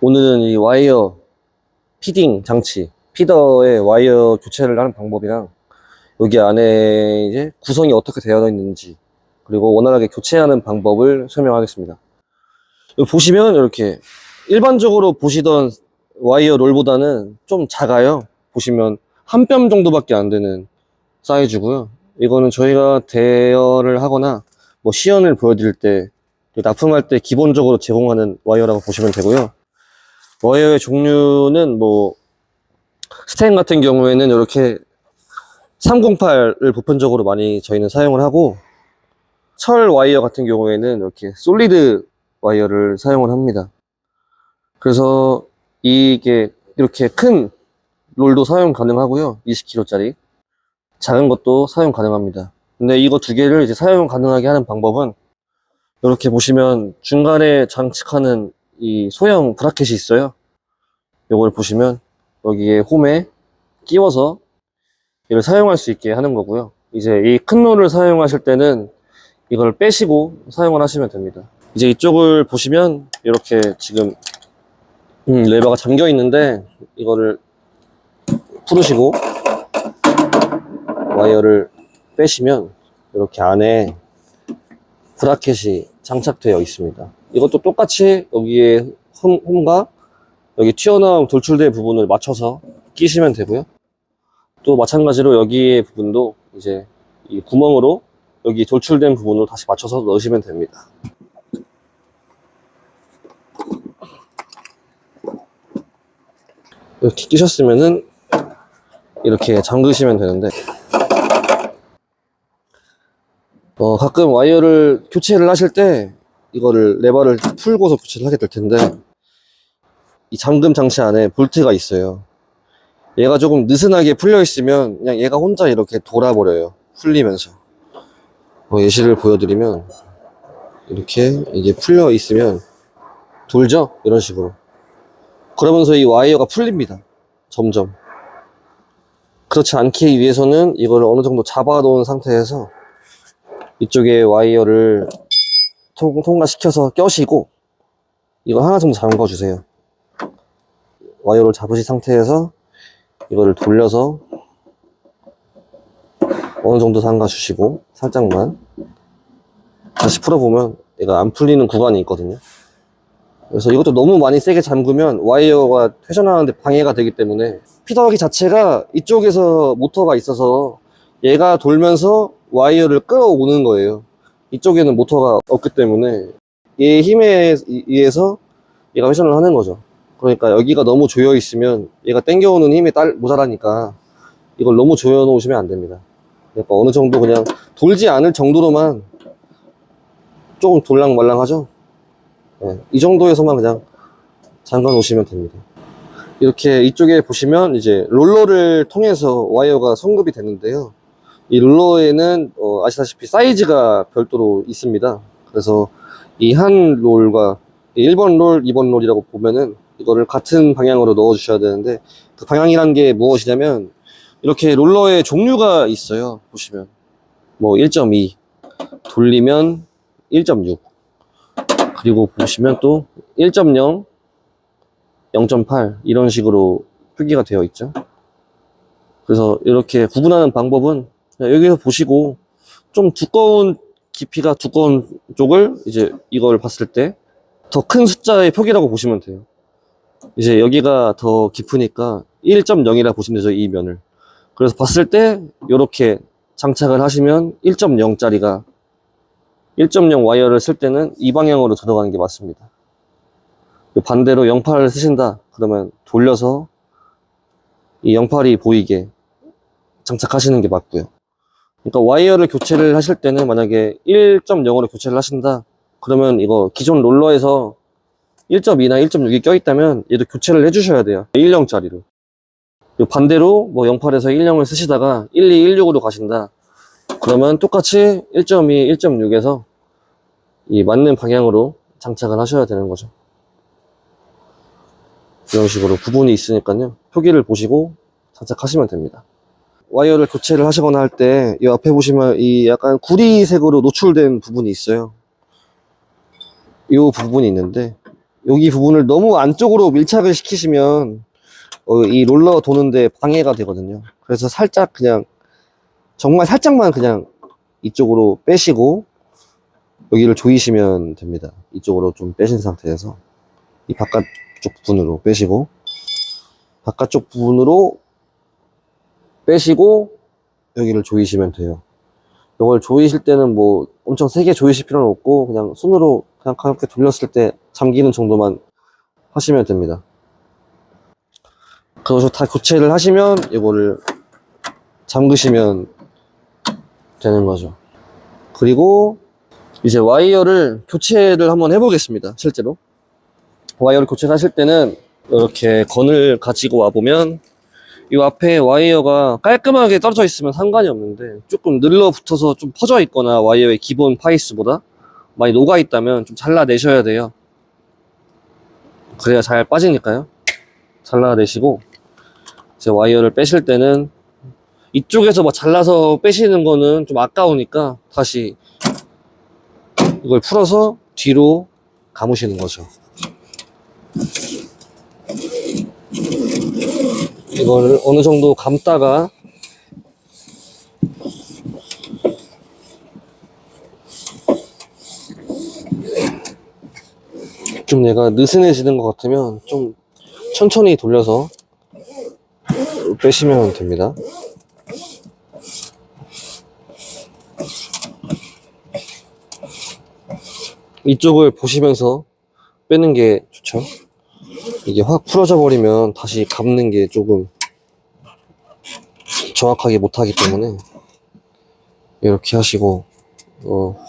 오늘은 이 와이어 피딩 장치, 피더의 와이어 교체를 하는 방법이랑 여기 안에 이제 구성이 어떻게 되어 있는지, 그리고 원활하게 교체하는 방법을 설명하겠습니다. 여기 보시면 이렇게 일반적으로 보시던 와이어 롤보다는 좀 작아요. 보시면 한 뼘 정도밖에 안 되는 사이즈고요. 이거는 저희가 대여를 하거나 뭐 시연을 보여드릴 때, 납품할 때 기본적으로 제공하는 와이어라고 보시면 되고요. 와이어의 종류는 뭐 스텐 같은 경우에는 이렇게 308을 보편적으로 많이 저희는 사용을 하고, 철 와이어 같은 경우에는 이렇게 솔리드 와이어를 사용을 합니다. 그래서 이게 이렇게 큰 롤도 사용 가능하고요. 20kg짜리 작은 것도 사용 가능합니다. 근데 이거 두 개를 이제 사용 가능하게 하는 방법은 이렇게 보시면 중간에 장착하는 이 소형 브라켓이 있어요. 이걸 보시면 여기에 홈에 끼워서 이걸 사용할 수 있게 하는 거고요. 이제 이 큰 롤을 사용하실 때는 이걸 빼시고 사용을 하시면 됩니다. 이제 이쪽을 보시면 이렇게 지금 레버가 잠겨 있는데, 이거를 풀으시고 와이어를 빼시면 이렇게 안에 브라켓이 장착되어 있습니다. 이것도 똑같이 여기에 홈과 여기 튀어나온 돌출된 부분을 맞춰서 끼시면 되고요. 또 마찬가지로 여기의 부분도 이제 이 구멍으로 여기 돌출된 부분으로 다시 맞춰서 넣으시면 됩니다. 이렇게 끼셨으면은 이렇게 잠그시면 되는데, 가끔 와이어를 교체를 하실 때 이거를 레버를 풀고서 교체를 하게 될 텐데, 이 잠금 장치 안에 볼트가 있어요. 얘가 조금 느슨하게 풀려 있으면 그냥 얘가 혼자 이렇게 돌아버려요. 풀리면서. 예시를 보여드리면 이렇게 이게 풀려 있으면 돌죠? 이런 식으로. 그러면서 이 와이어가 풀립니다. 점점. 그렇지 않기 위해서는 이걸 어느 정도 잡아 놓은 상태에서 이쪽에 와이어를 통과시켜서 껴시고, 이거 하나 정도 잠궈 주세요. 와이어를 잡으신 상태에서 이거를 돌려서 어느 정도 잠가 주시고, 살짝만 다시 풀어보면 얘가 안 풀리는 구간이 있거든요. 그래서 이것도 너무 많이 세게 잠그면 와이어가 회전하는데 방해가 되기 때문에, 피더기 자체가 이쪽에서 모터가 있어서 얘가 돌면서 와이어를 끌어오는 거예요. 이쪽에는 모터가 없기 때문에 얘의 힘에 의해서 얘가 회전을 하는 거죠. 그러니까 여기가 너무 조여 있으면 얘가 당겨오는 힘이 모자라니까 이걸 너무 조여 놓으시면 안 됩니다. 그러니까 어느 정도 그냥 돌지 않을 정도로만, 조금 돌랑말랑하죠? 네, 이 정도에서만 그냥 잠가 놓으시면 됩니다. 이렇게 이쪽에 보시면 이제 롤러를 통해서 와이어가送급이 되는데요. 이 롤러에는 아시다시피 사이즈가 별도로 있습니다. 그래서 이 한 롤과 1번 롤, 2번 롤이라고 보면은 이거를 같은 방향으로 넣어 주셔야 되는데, 그 방향이란 게 무엇이냐면 이렇게 롤러의 종류가 있어요. 보시면 뭐 1.2 돌리면 1.6, 그리고 보시면 또 1.0, 0.8 이런 식으로 표기가 되어 있죠. 그래서 이렇게 구분하는 방법은 여기서 보시고, 좀 두꺼운 깊이가 두꺼운 쪽을 이제 이걸 봤을 때 더 큰 숫자의 표기라고 보시면 돼요. 이제 여기가 더 깊으니까 1.0이라 보시면 되죠, 이 면을. 그래서 봤을 때 이렇게 장착을 하시면 1.0짜리가 1.0 와이어를 쓸 때는 이 방향으로 들어가는 게 맞습니다. 반대로 0.8을 쓰신다 그러면 돌려서 이 0.8이 보이게 장착하시는 게 맞고요. 그러니까 와이어를 교체를 하실 때는 만약에 1.0으로 교체를 하신다 그러면 이거 기존 롤러에서 1.2나 1.6이 껴있다면 얘도 교체를 해주셔야 돼요. 10짜리로. 반대로 뭐 0.8에서 10을 쓰시다가 12, 16으로 가신다 그러면 똑같이 1.2, 1.6에서 이 맞는 방향으로 장착을 하셔야 되는 거죠. 이런 식으로 구분이 있으니까요. 표기를 보시고 장착하시면 됩니다. 와이어를 교체를 하시거나 할 때 이 앞에 보시면 이 약간 구리색으로 노출된 부분이 있어요. 이 부분이 있는데 여기 부분을 너무 안쪽으로 밀착을 시키시면 이 롤러 도는데 방해가 되거든요. 그래서 살짝 그냥 정말 살짝만 그냥 이쪽으로 빼시고 여기를 조이시면 됩니다. 이쪽으로 좀 빼신 상태에서 이 바깥쪽 부분으로 빼시고 바깥쪽 부분으로 빼시고 여기를 조이시면 돼요. 이걸 조이실 때는 뭐 엄청 세게 조이실 필요는 없고 그냥 손으로 그냥 가볍게 돌렸을 때 잠기는 정도만 하시면 됩니다. 그래서 다 교체를 하시면 이거를 잠그시면 되는 거죠. 그리고 이제 와이어를 교체를 한번 해보겠습니다. 실제로 와이어를 교체를 하실 때는 이렇게 건을 가지고 와보면 이 앞에 와이어가 깔끔하게 떨어져 있으면 상관이 없는데 조금 늘러붙어서 좀 퍼져 있거나 와이어의 기본 파이스보다 많이 녹아 있다면 좀 잘라내셔야 돼요. 그래야 잘 빠지니까요. 잘라내시고 이제 와이어를 빼실 때는 이쪽에서 뭐 잘라서 빼시는 거는 좀 아까우니까 다시 이걸 풀어서 뒤로 감으시는 거죠. 이거를 어느 정도 감다가 좀 얘가 느슨해지는 것 같으면 좀 천천히 돌려서 빼시면 됩니다. 이쪽을 보시면서 빼는 게 좋죠. 이게 확 풀어져 버리면 다시 감는 게 조금 정확하게 못하기 때문에 이렇게 하시고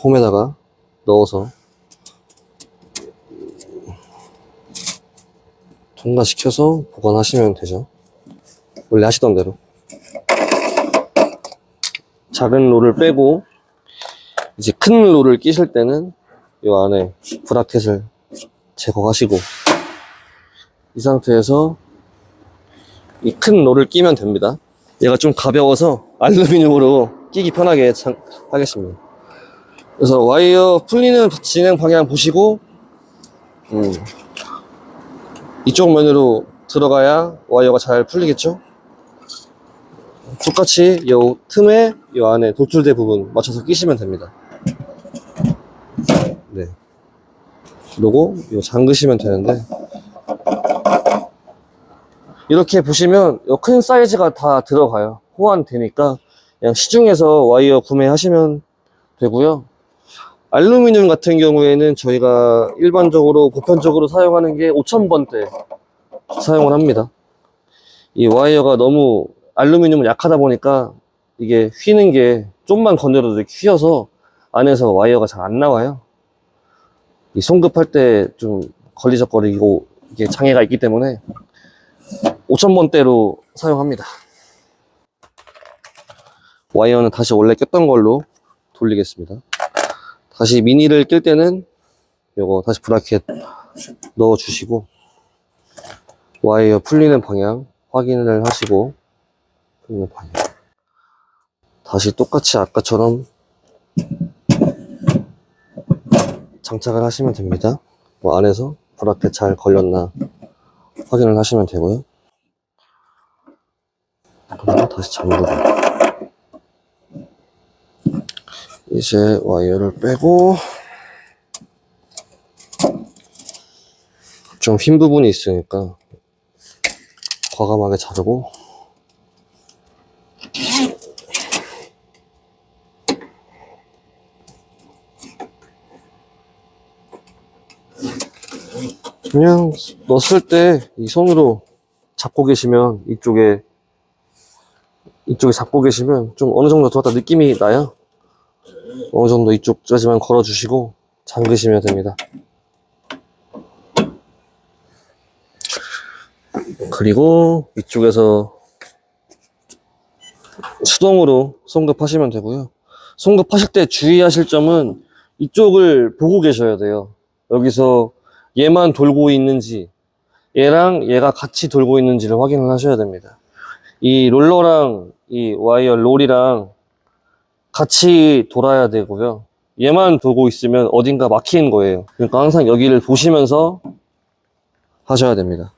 홈에다가 넣어서 통과시켜서 보관하시면 되죠. 원래 하시던 대로 작은 롤을 빼고 이제 큰 롤을 끼실 때는 이 안에 브라켓을 제거하시고 이 상태에서 이 큰 롤을 끼면 됩니다. 얘가 좀 가벼워서 알루미늄으로 끼기 편하게 하겠습니다. 그래서 와이어 풀리는 진행 방향 보시고 이쪽 면으로 들어가야 와이어가 잘 풀리겠죠. 똑같이 이 틈에 이 안에 돌출대 부분 맞춰서 끼시면 됩니다. 네. 그리고 이거 잠그시면 되는데 이렇게 보시면 큰 사이즈가 다 들어가요. 호환되니까 그냥 시중에서 와이어 구매하시면 되고요. 알루미늄 같은 경우에는 저희가 일반적으로 보편적으로 사용하는 게 5000번대 사용을 합니다. 이 와이어가 너무 알루미늄은 약하다 보니까 이게 휘는 게 좀만 건드려도 이렇게 휘어서 안에서 와이어가 잘 안 나와요. 이 송급할 때 좀 걸리적거리고 이게 장애가 있기 때문에 5000번대로 사용합니다. 와이어는 다시 원래 꼈던 걸로 돌리겠습니다. 다시 미니를 낄 때는 요거 다시 브라켓 넣어 주시고 와이어 풀리는 방향 확인을 하시고 풀리는 방향 다시 똑같이 아까처럼 장착을 하시면 됩니다. 뭐 안에서 브라켓 잘 걸렸나 확인을 하시면 되고요. 그리고 다시 잠그고 이제 와이어를 빼고 좀 흰 부분이 있으니까 과감하게 자르고 그냥 넣었을 때 이 손으로 잡고 계시면 이쪽에 잡고 계시면 좀 어느 정도 들었다 느낌이 나요. 어느 정도 이쪽까지만 걸어 주시고 잠그시면 됩니다. 그리고 이쪽에서 수동으로 송급하시면 되고요. 송급하실 때 주의하실 점은 이쪽을 보고 계셔야 돼요. 여기서 얘만 돌고 있는지 얘랑 얘가 같이 돌고 있는지를 확인을 하셔야 됩니다. 이 롤러랑 이 와이어 롤이랑 같이 돌아야 되고요. 얘만 돌고 있으면 어딘가 막히는 거예요. 그러니까 항상 여기를 보시면서 하셔야 됩니다.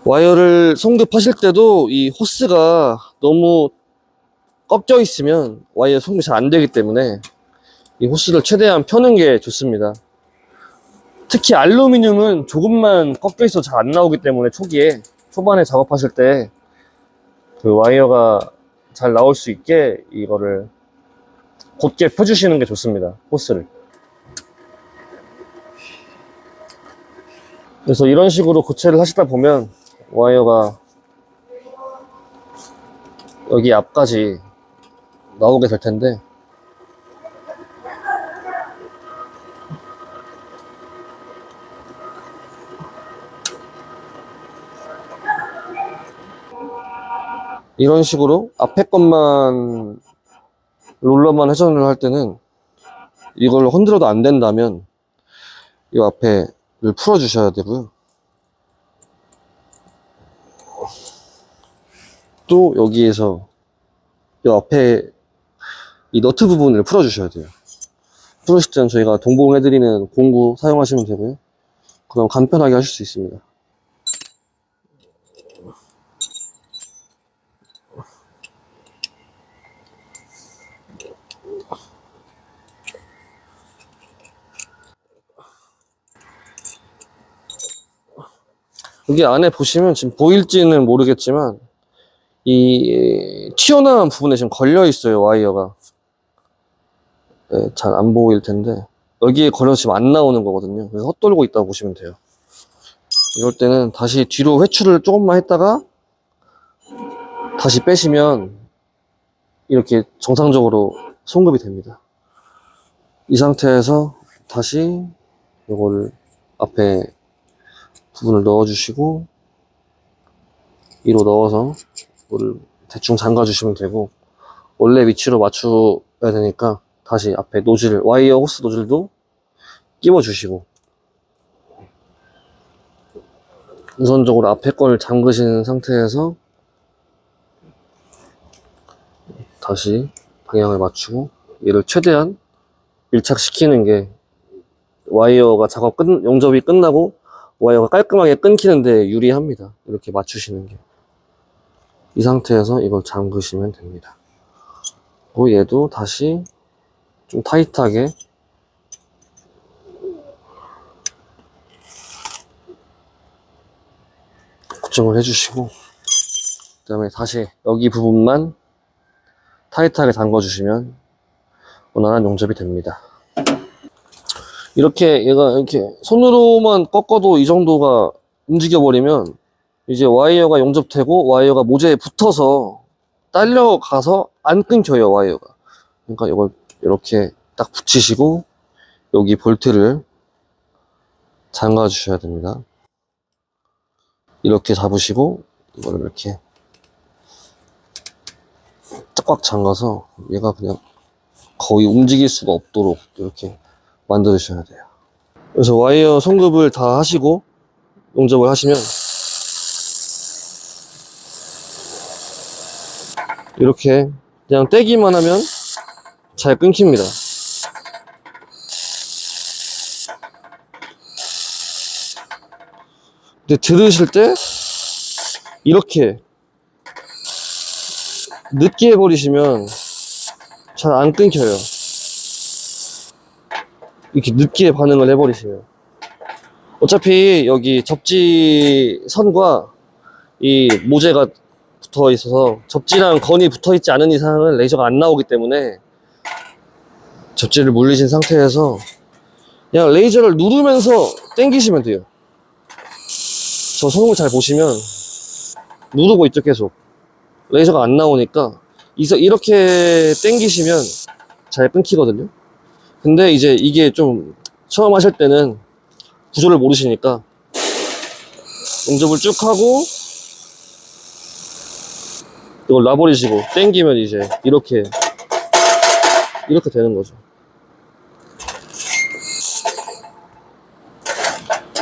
와이어를 송급하실 때도 이 호스가 너무 꺾여 있으면 와이어 송급이 잘 안 되기 때문에 이 호스를 최대한 펴는 게 좋습니다. 특히 알루미늄은 조금만 꺾여 있어도 잘 안 나오기 때문에 초반에 작업하실 때 그 와이어가 잘 나올 수 있게 이거를 곧게 펴주시는 게 좋습니다. 호스를. 그래서 이런 식으로 교체를 하시다 보면 와이어가 여기 앞까지 나오게 될 텐데, 이런 식으로 앞에 것만 롤러만 회전을 할 때는 이걸 흔들어도 안 된다면 이 앞에를 풀어 주셔야 되고요. 또 여기에서 이 앞에 이 너트 부분을 풀어 주셔야 돼요. 풀으실 때는 저희가 동봉해드리는 공구 사용하시면 되고요. 그럼 간편하게 하실 수 있습니다. 여기 안에 보시면 지금 보일지는 모르겠지만 이 튀어나온 부분에 지금 걸려 있어요, 와이어가. 네, 잘 안 보일 텐데 여기에 걸려서 지금 안 나오는 거거든요. 그래서 헛돌고 있다고 보시면 돼요. 이럴 때는 다시 뒤로 회출을 조금만 했다가 다시 빼시면 이렇게 정상적으로 송급이 됩니다. 이 상태에서 다시 이거를 앞에 부분을 넣어주시고 위로 넣어서 물을 대충 잠가 주시면 되고, 원래 위치로 맞춰야 되니까 다시 앞에 노즐, 와이어 호스 노즐도 끼워 주시고, 우선적으로 앞에 걸 잠그신 상태에서 다시 방향을 맞추고 얘를 최대한 밀착시키는 게 와이어가 용접이 끝나고 와이어가 깔끔하게 끊기는데 유리합니다. 이렇게 맞추시는 게. 이 상태에서 이걸 잠그시면 됩니다. 그리고 얘도 다시 좀 타이트하게 고정을 해주시고, 그 다음에 다시 여기 부분만 타이트하게 잠궈주시면 원활한 용접이 됩니다. 이렇게 얘가 이렇게 손으로만 꺾어도 이 정도가 움직여버리면 이제 와이어가 용접되고 와이어가 모재에 붙어서 딸려가서 안 끊겨요, 와이어가. 그러니까 이걸 이렇게 딱 붙이시고 여기 볼트를 잠가 주셔야 됩니다. 이렇게 잡으시고 이걸 이렇게 꽉 잠가서 얘가 그냥 거의 움직일 수가 없도록 이렇게 만들어 주셔야 돼요. 그래서 와이어 송급을 다 하시고 용접을 하시면 이렇게 그냥 떼기만 하면 잘 끊깁니다. 근데 들으실 때 이렇게 늦게 해버리시면 잘 안 끊겨요. 이렇게 늦게 반응을 해버리시면. 어차피 여기 접지 선과 이 모재가 붙어 있어서 접지랑 건이 붙어 있지 않은 이상은 레이저가 안 나오기 때문에 접지를 물리신 상태에서 그냥 레이저를 누르면서 당기시면 돼요. 저 손을 잘 보시면 누르고 있죠, 계속. 레이저가 안 나오니까 이렇게 당기시면 잘 끊기거든요. 근데 이제 이게 좀 처음 하실 때는 구조를 모르시니까 용접을 쭉 하고 이걸 놔버리시고 당기면 이제 이렇게 되는 거죠.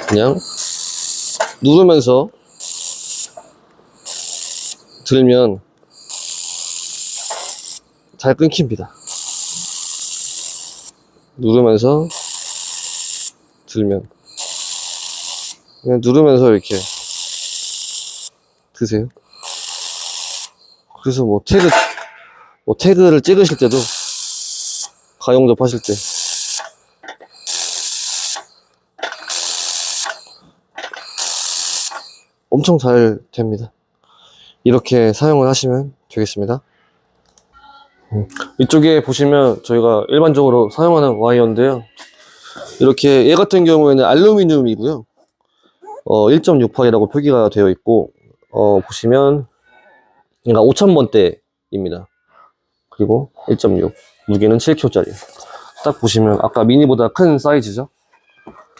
그냥 누르면서 들면 잘 끊깁니다. 누르면서 들면 그냥 누르면서 이렇게 드세요. 그래서 뭐 태그를 찍으실 때도, 가용접 하실 때 엄청 잘 됩니다. 이렇게 사용을 하시면 되겠습니다. 이쪽에 보시면 저희가 일반적으로 사용하는 와이어인데요. 이렇게 얘 같은 경우에는 알루미늄이고요. 1.68이라고 표기가 되어 있고, 보시면 얘가 5000번대입니다. 그리고 1.6, 무게는 7kg짜리. 딱 보시면 아까 미니보다 큰 사이즈죠.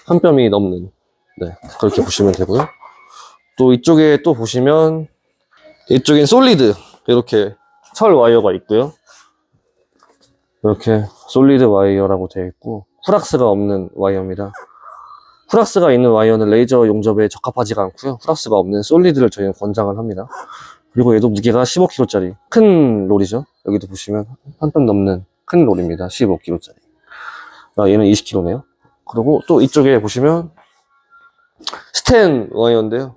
한 뼘이 넘는, 네, 그렇게 보시면 되고요. 또 이쪽에 또 보시면 이쪽엔 솔리드, 이렇게 철 와이어가 있고요. 이렇게 솔리드 와이어라고 되어 있고, 후락스가 없는 와이어입니다. 후락스가 있는 와이어는 레이저 용접에 적합하지가 않고요. 후락스가 없는 솔리드를 저희는 권장을 합니다. 그리고 얘도 무게가 15kg짜리 큰 롤이죠. 여기도 보시면 한 뼘 넘는 큰 롤입니다. 15kg짜리. 얘는 20kg네요. 그리고 또 이쪽에 보시면 스텐 와이어인데요.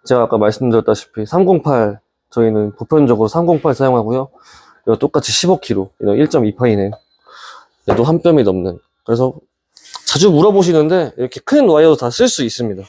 제가 아까 말씀드렸다시피 308, 저희는 보편적으로 308 사용하고요. 이거 똑같이 15kg, 이거 1.28이네요. 얘도 한 뼘이 넘는. 그래서 자주 물어보시는데 이렇게 큰 와이어도 다 쓸 수 있습니다.